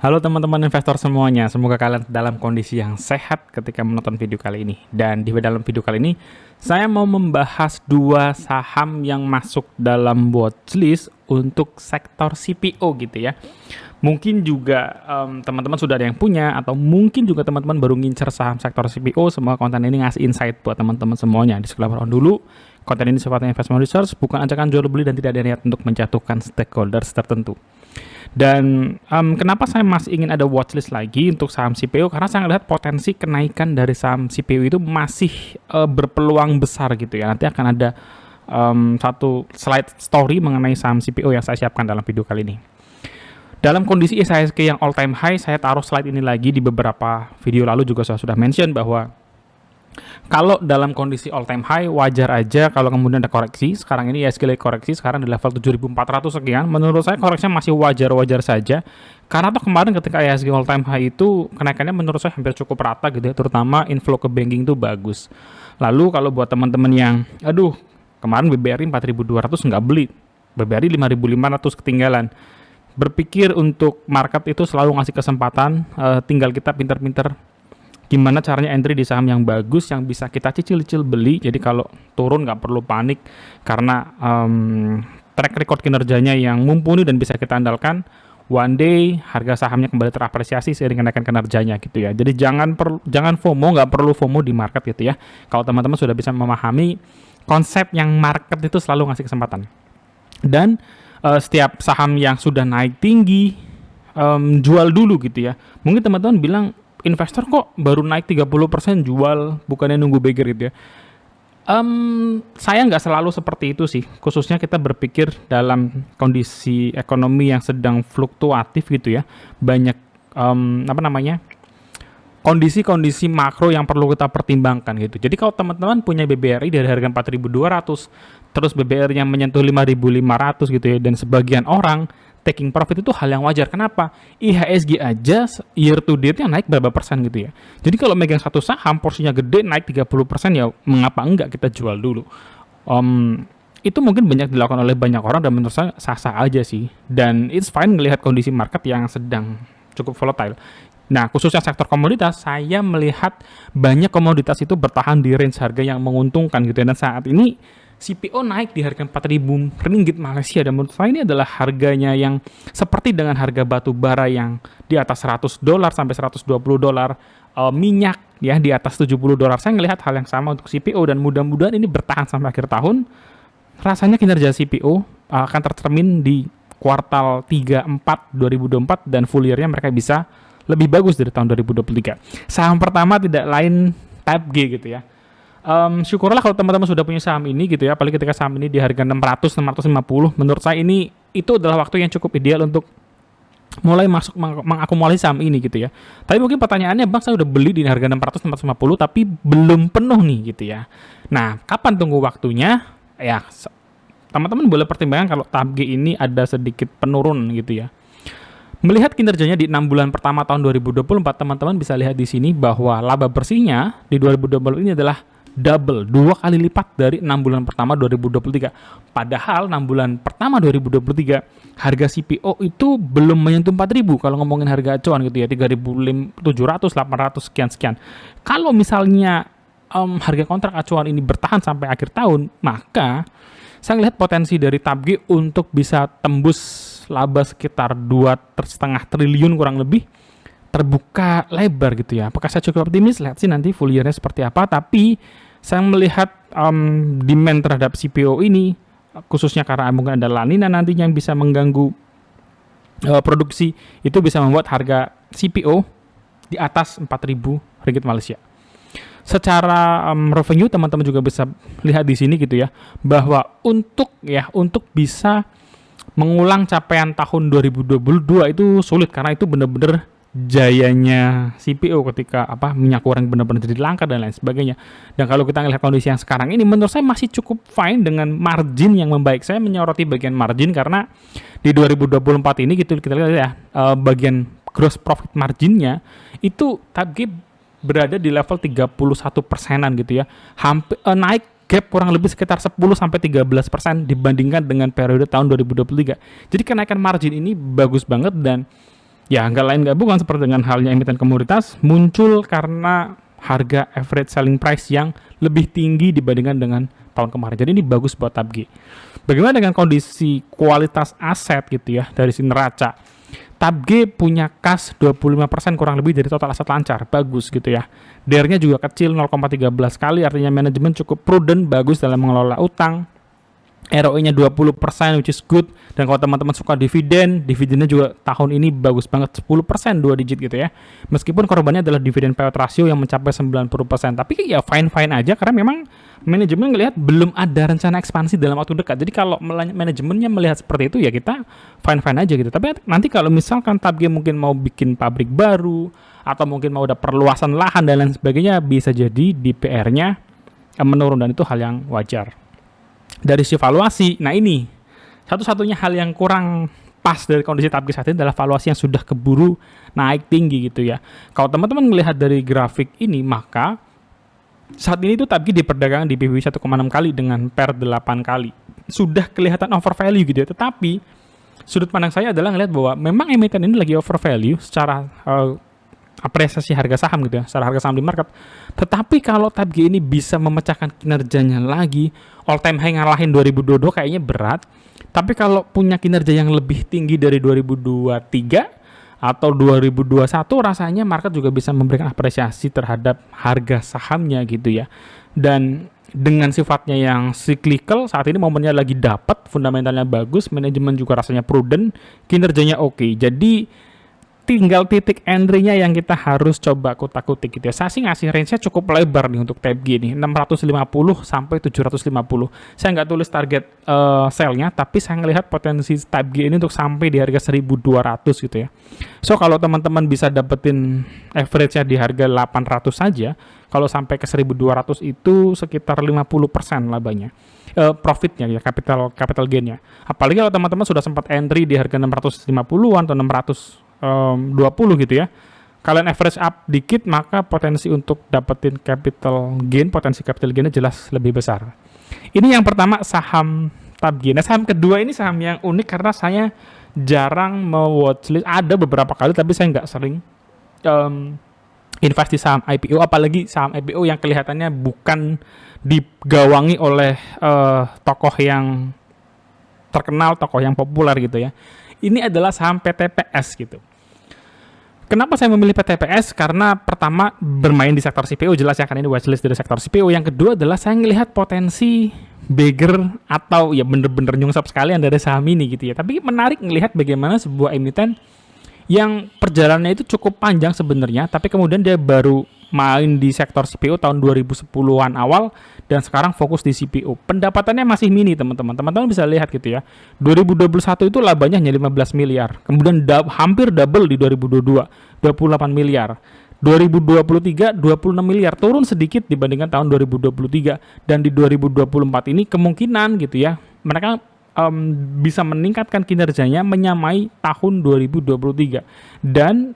Halo teman-teman investor semuanya, semoga kalian dalam kondisi yang sehat ketika menonton video kali ini. Dan di dalam video kali ini, saya mau membahas dua saham yang masuk dalam watchlist untuk sektor CPO gitu ya. Mungkin juga teman-teman sudah ada yang punya, atau mungkin juga teman-teman baru ngincer saham sektor CPO. Semua konten ini ngasih insight buat teman-teman semuanya. Disclaimer dulu, konten ini sifatnya investment research, bukan ajakan jual beli dan tidak ada niat untuk menjatuhkan stakeholders tertentu. Dan kenapa saya masih ingin ada watchlist lagi untuk saham CPO? Karena saya lihat potensi kenaikan dari saham CPO itu masih berpeluang besar gitu ya. Nanti akan ada satu slide story mengenai saham CPO yang saya siapkan dalam video kali ini. Dalam kondisi IHSG yang all time high, saya taruh slide ini lagi. Di beberapa video lalu juga saya sudah mention bahwa kalau dalam kondisi all time high, wajar aja kalau kemudian ada koreksi. Sekarang ini IHSG lagi koreksi, sekarang di level 7.400 sekian. Menurut saya koreksinya masih wajar-wajar saja. Karena tuh kemarin ketika IHSG all time high itu, kenaikannya menurut saya hampir cukup rata gitu ya. Terutama inflow ke banking itu bagus. Lalu kalau buat teman-teman yang, aduh, kemarin BBRI 4.200 nggak beli. BBRI 5.500 ketinggalan. Berpikir untuk market itu selalu ngasih kesempatan, tinggal kita pinter-pinter gimana caranya entry di saham yang bagus yang bisa kita cicil-cicil beli. Jadi kalau turun nggak perlu panik karena track record kinerjanya yang mumpuni dan bisa kita andalkan. One day harga sahamnya kembali terapresiasi seiring kenaikan kinerjanya gitu ya. Jadi jangan FOMO, nggak perlu FOMO di market gitu ya. Kalau teman-teman sudah bisa memahami konsep yang market itu selalu ngasih kesempatan. Dan setiap saham yang sudah naik tinggi, jual dulu gitu ya. Mungkin teman-teman bilang, investor kok baru naik 30% jual, bukannya nunggu beggar gitu ya. Saya nggak selalu seperti itu sih, khususnya kita berpikir dalam kondisi ekonomi yang sedang fluktuatif gitu ya. Banyak kondisi-kondisi makro yang perlu kita pertimbangkan gitu. Jadi kalau teman-teman punya BBRI dari harga 4.200, terus BBRI-nya menyentuh 5.500 gitu ya, dan sebagian orang taking profit itu hal yang wajar. Kenapa? IHSG aja year to date-nya naik berapa persen gitu ya. Jadi kalau megang satu saham, porsinya gede, naik 30%, ya mengapa enggak kita jual dulu. Itu mungkin banyak dilakukan oleh banyak orang dan menurut saya sah-sah aja sih. Dan it's fine ngelihat kondisi market yang sedang cukup volatile. Nah, khususnya sektor komoditas, saya melihat banyak komoditas itu bertahan di range harga yang menguntungkan gitu ya. Dan saat ini CPO naik di harga 4.000 ringgit Malaysia, dan menurut saya ini adalah harganya yang seperti dengan harga batu bara yang di atas $100 sampai $120, minyak ya di atas $70. Saya melihat hal yang sama untuk CPO dan mudah-mudahan ini bertahan sampai akhir tahun. Rasanya kinerja CPO akan tercermin di kuartal 3-4 2024 dan full year-nya mereka bisa lebih bagus dari tahun 2023. Saham pertama tidak lain Type G gitu ya. Syukurlah kalau teman-teman sudah punya saham ini gitu ya, apalagi ketika saham ini di harga 600-650, menurut saya itu adalah waktu yang cukup ideal untuk mulai masuk mengakumulasi saham ini gitu ya. Tapi mungkin pertanyaannya, Bang, saya udah beli di harga 600-650 tapi belum penuh nih gitu ya. Nah, kapan tunggu waktunya? Ya, teman-teman boleh pertimbangkan kalau TAPG ini ada sedikit penurun gitu ya. Melihat kinerjanya di 6 bulan pertama tahun 2024, teman-teman bisa lihat di sini bahwa laba bersihnya di 2024 ini adalah double, 2 kali lipat dari 6 bulan pertama 2023. Padahal 6 bulan pertama 2023 harga CPO itu belum menyentuh 4.000 kalau ngomongin harga acuan gitu ya, 3.700, 800 sekian. Kalau misalnya harga kontrak acuan ini bertahan sampai akhir tahun, maka saya lihat potensi dari TAPG untuk bisa tembus laba sekitar 2,5 triliun kurang lebih terbuka lebar gitu ya. Apakah saya cukup optimis? Lihat sih nanti full year-nya seperti apa. Tapi saya melihat demand terhadap CPO ini, khususnya karena mungkin ada La Nina nantinya yang bisa mengganggu produksi, itu bisa membuat harga CPO di atas 4.000 ringgit Malaysia. Secara revenue teman-teman juga bisa lihat di sini gitu ya, bahwa untuk bisa mengulang capaian tahun 2022 itu sulit karena itu benar-benar jayanya CPO ketika minyak goreng benar-benar jadi langka dan lain sebagainya. Dan kalau kita melihat kondisi yang sekarang ini, menurut saya masih cukup fine dengan margin yang membaik. Saya menyoroti bagian margin karena di 2024 ini gitu kita lihat ya, bagian gross profit marginnya itu TAPG berada di level 31%-an gitu ya. Hampir naik gap kurang lebih sekitar 10-13% dibandingkan dengan periode tahun 2023. Jadi kenaikan margin ini bagus banget dan Ya, nggak lain nggak bukan seperti dengan halnya emiten komoditas, muncul karena harga average selling price yang lebih tinggi dibandingkan dengan tahun kemarin. Jadi ini bagus buat TAPG. Bagaimana dengan kondisi kualitas aset gitu ya dari si neraca? TAPG punya kas 25% kurang lebih dari total aset lancar, bagus gitu ya. DER-nya juga kecil 0,13 kali, artinya manajemen cukup prudent, bagus dalam mengelola utang. ROE-nya 20%, which is good. Dan kalau teman-teman suka dividen, dividennya juga tahun ini bagus banget, 10%, 2 digit gitu ya. Meskipun korbannya adalah dividen payout ratio yang mencapai 90%. Tapi ya fine-fine aja, karena memang manajemen ngelihat belum ada rencana ekspansi dalam waktu dekat. Jadi kalau manajemennya melihat seperti itu, ya kita fine-fine aja gitu. Tapi nanti kalau misalkan TAPG mungkin mau bikin pabrik baru, atau mungkin mau ada perluasan lahan dan lain sebagainya, bisa jadi DPR-nya menurun, dan itu hal yang wajar. Dari si valuasi, nah ini satu-satunya hal yang kurang pas dari kondisi TAPG saat ini adalah valuasi yang sudah keburu naik tinggi gitu ya. Kalau teman-teman melihat dari grafik ini, maka saat ini tuh TAPG diperdagangkan di PBB 1,6 kali dengan PER 8 kali. Sudah kelihatan overvalue gitu ya, tetapi sudut pandang saya adalah ngelihat bahwa memang emiten ini lagi overvalue secara apresiasi harga saham gitu ya, secara harga saham di market. Tetapi kalau TAPG ini bisa memecahkan kinerjanya lagi, all time high ngalahin 2022 kayaknya berat. Tapi kalau punya kinerja yang lebih tinggi dari 2023 atau 2021, rasanya market juga bisa memberikan apresiasi terhadap harga sahamnya gitu ya. Dan dengan sifatnya yang cyclical, saat ini momennya lagi dapat, fundamentalnya bagus, manajemen juga rasanya prudent, kinerjanya oke. Jadi tinggal titik entry-nya yang kita harus coba kutak-kutik gitu ya. Saya sih ngasih range-nya cukup lebar nih untuk TAPG nih, 650 sampai 750. Saya nggak tulis target sell-nya, tapi saya ngelihat potensi TAPG ini untuk sampai di harga 1.200 gitu ya. So kalau teman-teman bisa dapetin average-nya di harga 800 saja, kalau sampai ke 1.200 itu sekitar 50% labanya. Profitnya ya, capital gain-nya. Apalagi kalau teman-teman sudah sempat entry di harga 650-an atau 620 gitu ya. Kalian average up dikit, maka potensi untuk dapetin potensi capital gain-nya jelas lebih besar. Ini yang pertama, saham TAPG. Nah, saham kedua ini saham yang unik karena saya jarang me-watchlist. Ada beberapa kali, tapi saya nggak sering invest di saham IPO, apalagi saham IPO yang kelihatannya bukan digawangi oleh tokoh yang terkenal, tokoh yang populer gitu ya. Ini adalah saham PTPS gitu. Kenapa saya memilih PTPS? Karena pertama bermain di sektor CPO, jelas ya, kan ini watchlist dari sektor CPO. Yang kedua adalah saya melihat potensi beggar atau ya bener-bener nyungsep sekalian dari saham ini gitu ya. Tapi menarik melihat bagaimana sebuah emiten yang perjalanannya itu cukup panjang sebenarnya, tapi kemudian dia baru main di sektor CPO tahun 2010-an awal dan sekarang fokus di CPO. Pendapatannya masih mini, teman-teman. Teman-teman bisa lihat gitu ya. 2021 itu labanya hanya 15 miliar. Kemudian hampir double di 2022, 28 miliar. 2023 26 miliar, turun sedikit dibandingkan tahun 2023, dan di 2024 ini kemungkinan gitu ya mereka bisa meningkatkan kinerjanya menyamai tahun 2023. Dan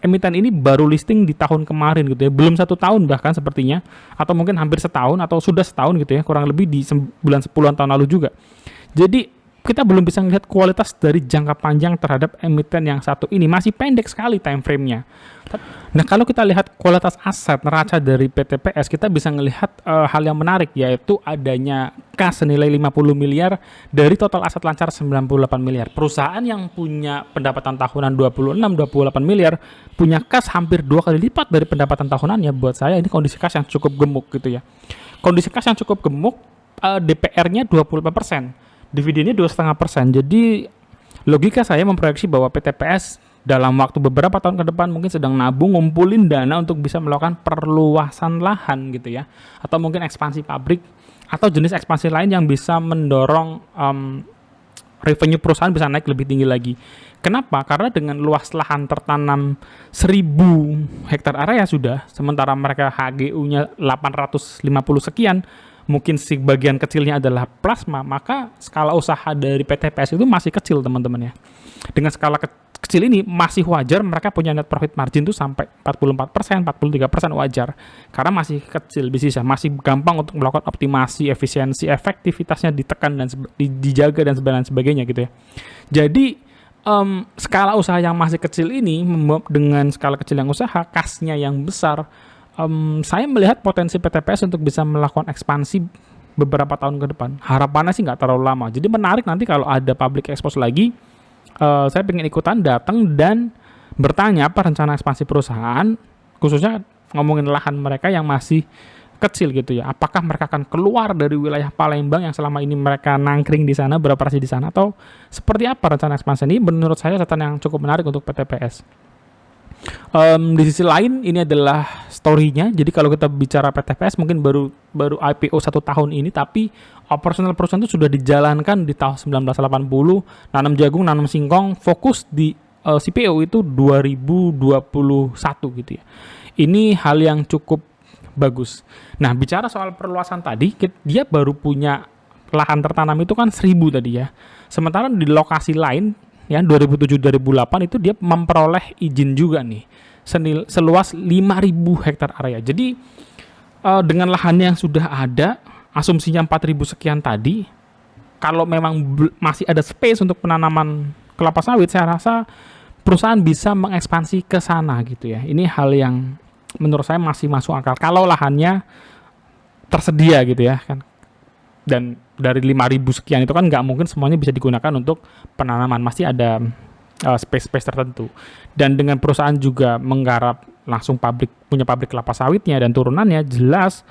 emiten ini baru listing di tahun kemarin gitu ya, belum 1 tahun bahkan sepertinya, atau mungkin hampir setahun atau sudah setahun gitu ya, kurang lebih di bulan 10-an tahun lalu juga. Jadi kita belum bisa melihat kualitas dari jangka panjang terhadap emiten yang satu ini, masih pendek sekali time frame-nya. Nah, kalau kita lihat kualitas aset neraca dari PTPS, kita bisa melihat hal yang menarik, yaitu adanya kas senilai 50 miliar dari total aset lancar 98 miliar. Perusahaan yang punya pendapatan tahunan 26-28 miliar, punya kas hampir 2 kali lipat dari pendapatan tahunannya. Buat saya ini kondisi kas yang cukup gemuk gitu ya. Kondisi kas yang cukup gemuk, DPR-nya 25%. Dividennya 2,5%. Jadi logika saya memproyeksi bahwa PTPS dalam waktu beberapa tahun ke depan mungkin sedang nabung, ngumpulin dana untuk bisa melakukan perluasan lahan gitu ya, atau mungkin ekspansi pabrik atau jenis ekspansi lain yang bisa mendorong revenue perusahaan bisa naik lebih tinggi lagi. Kenapa? Karena dengan luas lahan tertanam 1.000 hektar area sudah, sementara mereka HGU-nya 850 sekian, mungkin sebagian kecilnya adalah plasma, maka skala usaha dari PTPS itu masih kecil, teman-teman ya. Dengan skala kecil ini masih wajar mereka punya net profit margin itu sampai 44%, 43% wajar. Karena masih kecil bisnisnya, masih gampang untuk melakukan optimasi, efisiensi, efektivitasnya ditekan dan dijaga dan sebagainya gitu ya. Jadi skala usaha yang masih kecil ini dengan skala kecil yang usaha, kasnya yang besar, saya melihat potensi PTPS untuk bisa melakukan ekspansi beberapa tahun ke depan. Harapannya sih nggak terlalu lama. Jadi menarik nanti kalau ada public expose lagi, saya pengen ikutan datang dan bertanya apa rencana ekspansi perusahaan, khususnya ngomongin lahan mereka yang masih kecil gitu ya. Apakah mereka akan keluar dari wilayah Palembang yang selama ini mereka nangkring di sana, beroperasi di sana, atau seperti apa rencana ekspansi ini? Menurut saya catatan yang cukup menarik untuk PTPS. Di sisi lain ini adalah story-nya. Jadi kalau kita bicara PTPS mungkin baru IPO 1 tahun ini, tapi operasional perusahaan itu sudah dijalankan di tahun 1980, nanam jagung, nanam singkong, fokus di CPO itu 2021 gitu ya. Ini hal yang cukup bagus. Nah, bicara soal perluasan tadi, dia baru punya lahan tertanam itu kan 1000 tadi ya. Sementara di lokasi lain ya 2007-2008 itu dia memperoleh izin juga nih seluas 5.000 hektar area. Jadi dengan lahan yang sudah ada, asumsinya 4.000 sekian tadi, kalau memang masih ada space untuk penanaman kelapa sawit, saya rasa perusahaan bisa mengekspansi ke sana gitu ya. Ini hal yang menurut saya masih masuk akal kalau lahannya tersedia gitu ya kan. Dan dari 5.000 sekian itu kan nggak mungkin semuanya bisa digunakan untuk penanaman, masih ada space tertentu. Dan dengan perusahaan juga menggarap langsung punya pabrik kelapa sawitnya dan turunannya, jelas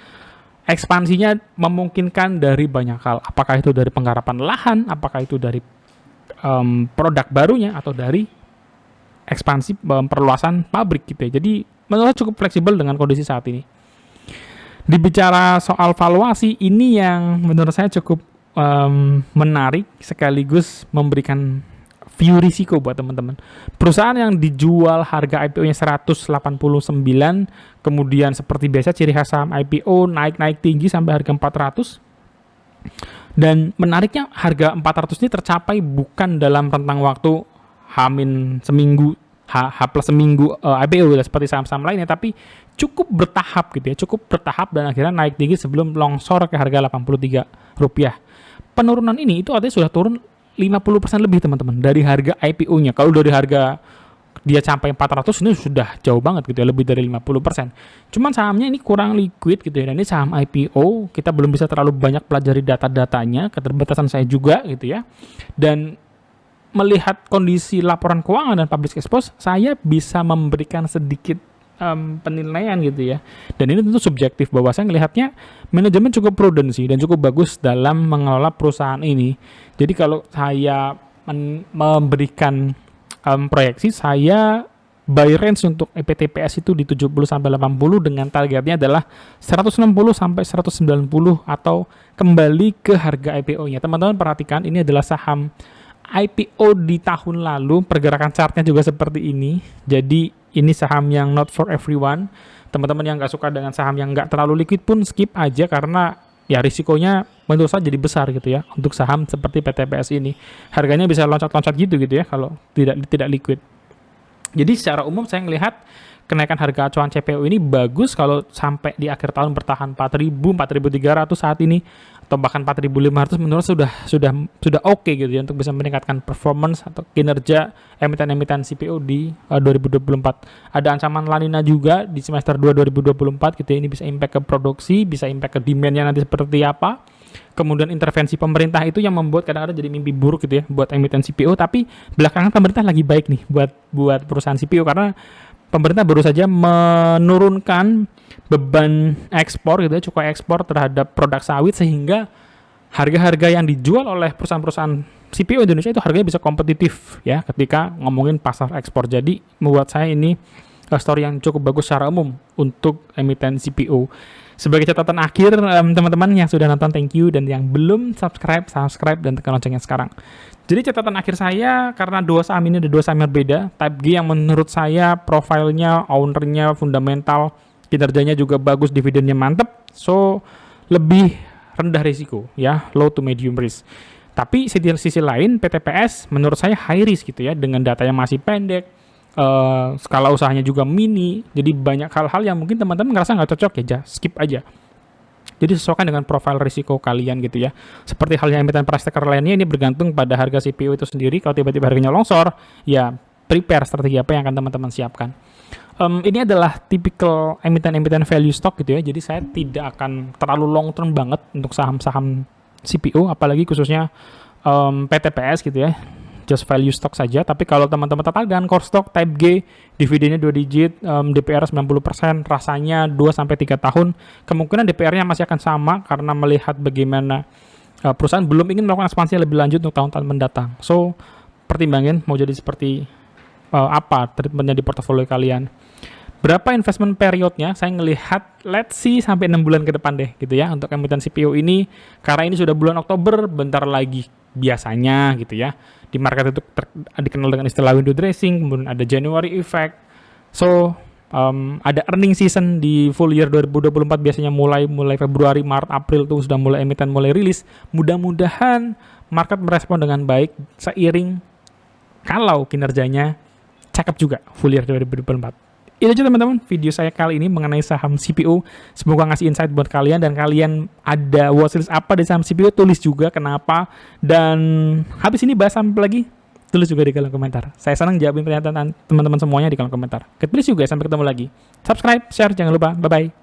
ekspansinya memungkinkan dari banyak hal. Apakah itu dari penggarapan lahan, apakah itu dari produk barunya, atau dari ekspansi perluasan pabrik gitu ya. Jadi menurut saya cukup fleksibel dengan kondisi saat ini. Dibicara soal valuasi, ini yang menurut saya cukup menarik sekaligus memberikan view risiko buat teman-teman. Perusahaan yang dijual harga IPO-nya 189, kemudian seperti biasa ciri khas saham IPO naik-naik tinggi sampai harga 400. Dan menariknya harga 400 ini tercapai bukan dalam rentang waktu H- seminggu, H plus seminggu IPO seperti saham-saham lainnya, tapi cukup bertahap gitu ya, cukup bertahap dan akhirnya naik tinggi sebelum longsor ke harga Rp83. Penurunan ini itu artinya sudah turun 50% lebih teman-teman dari harga IPO-nya. Kalau dari harga dia sampai 400 ini sudah jauh banget gitu ya, lebih dari 50%. Cuman sahamnya ini kurang liquid gitu ya, dan ini saham IPO, kita belum bisa terlalu banyak pelajari data-datanya, keterbatasan saya juga gitu ya. Dan melihat kondisi laporan keuangan dan public expose, saya bisa memberikan sedikit penilaian gitu ya. Dan ini tentu subjektif, bahwa saya melihatnya manajemen cukup prudensi dan cukup bagus dalam mengelola perusahaan ini. Jadi kalau saya memberikan proyeksi, saya buy range untuk PTPS itu di 70-80 dengan targetnya adalah 160-190 atau kembali ke harga IPO-nya. Teman-teman perhatikan, ini adalah saham IPO di tahun lalu, pergerakan chartnya juga seperti ini. Jadi ini saham yang not for everyone. Teman-teman yang nggak suka dengan saham yang nggak terlalu liquid pun skip aja, karena ya risikonya menurut saya jadi besar gitu ya untuk saham seperti PTPS ini. Harganya bisa loncat-loncat gitu ya kalau tidak liquid. Jadi secara umum saya melihat kenaikan harga acuan CPO ini bagus kalau sampai di akhir tahun bertahan 4.000, 4.300 saat ini, atau bahkan 4.500 menurut sudah oke gitu ya untuk bisa meningkatkan performance atau kinerja emiten-emiten CPO di 2024. Ada ancaman La Nina juga di semester 2 2024 gitu ya, ini bisa impact ke produksi, bisa impact ke demand-nya nanti seperti apa. Kemudian intervensi pemerintah itu yang membuat kadang-kadang jadi mimpi buruk gitu ya buat emiten CPO, tapi belakangan pemerintah lagi baik nih buat perusahaan CPO, karena pemerintah baru saja menurunkan beban ekspor gitu ya, cukai ekspor terhadap produk sawit, sehingga harga-harga yang dijual oleh perusahaan-perusahaan CPO Indonesia itu harganya bisa kompetitif ya ketika ngomongin pasar ekspor. Jadi membuat saya ini story yang cukup bagus secara umum untuk emiten CPO. Sebagai catatan akhir, teman-teman yang sudah nonton thank you, dan yang belum subscribe dan tekan loncengnya sekarang. Jadi catatan akhir saya, karena dua saham ini ada dua saham yang berbeda. Type G yang menurut saya profilnya, ownernya fundamental, kinerjanya juga bagus, dividennya mantep, so lebih rendah risiko ya, low to medium risk. Tapi sisi lain PTPS menurut saya high risk gitu ya, dengan data yang masih pendek, skala usahanya juga mini, jadi banyak hal-hal yang mungkin teman-teman ngerasa nggak cocok ya, skip aja. Jadi sesuaikan dengan profil risiko kalian gitu ya. Seperti halnya emiten price taker lainnya, ini bergantung pada harga CPU itu sendiri. Kalau tiba-tiba harganya longsor, ya prepare strategi apa yang akan teman-teman siapkan. Ini adalah tipikal emiten-emiten value stock gitu ya. Jadi saya tidak akan terlalu long term banget untuk saham-saham CPU, apalagi khususnya PTPS gitu ya. Just value stock saja. Tapi kalau teman-teman tertarik dengan core stock type G, dividennya 2 digit, DPR 90%, rasanya 2-3 tahun, kemungkinan DPR-nya masih akan sama karena melihat bagaimana perusahaan belum ingin melakukan ekspansi lebih lanjut untuk tahun-tahun mendatang. So, pertimbangin mau jadi seperti apa treatmentnya di portofolio kalian. Berapa investment periodnya? Saya ngelihat let's see sampai 6 bulan ke depan deh gitu ya untuk emiten CPU ini, karena ini sudah bulan Oktober, bentar lagi biasanya gitu ya. Di market itu dikenal dengan istilah window dressing, kemudian ada January effect. So, ada earning season di full year 2024 biasanya mulai Februari, Maret, April tuh sudah mulai emiten mulai rilis. Mudah-mudahan market merespon dengan baik seiring kalau kinerjanya cakep juga full year 2024. Itu aja teman-teman video saya kali ini mengenai saham CPU. Semoga ngasih insight buat kalian, dan kalian ada watchlist apa di saham CPU, tulis juga kenapa. Dan habis ini bahas saham lagi, tulis juga di kolom komentar. Saya senang jawabin pernyataan teman-teman semuanya di kolom komentar. Tulis juga, sampai ketemu lagi. Subscribe, share, jangan lupa. Bye-bye.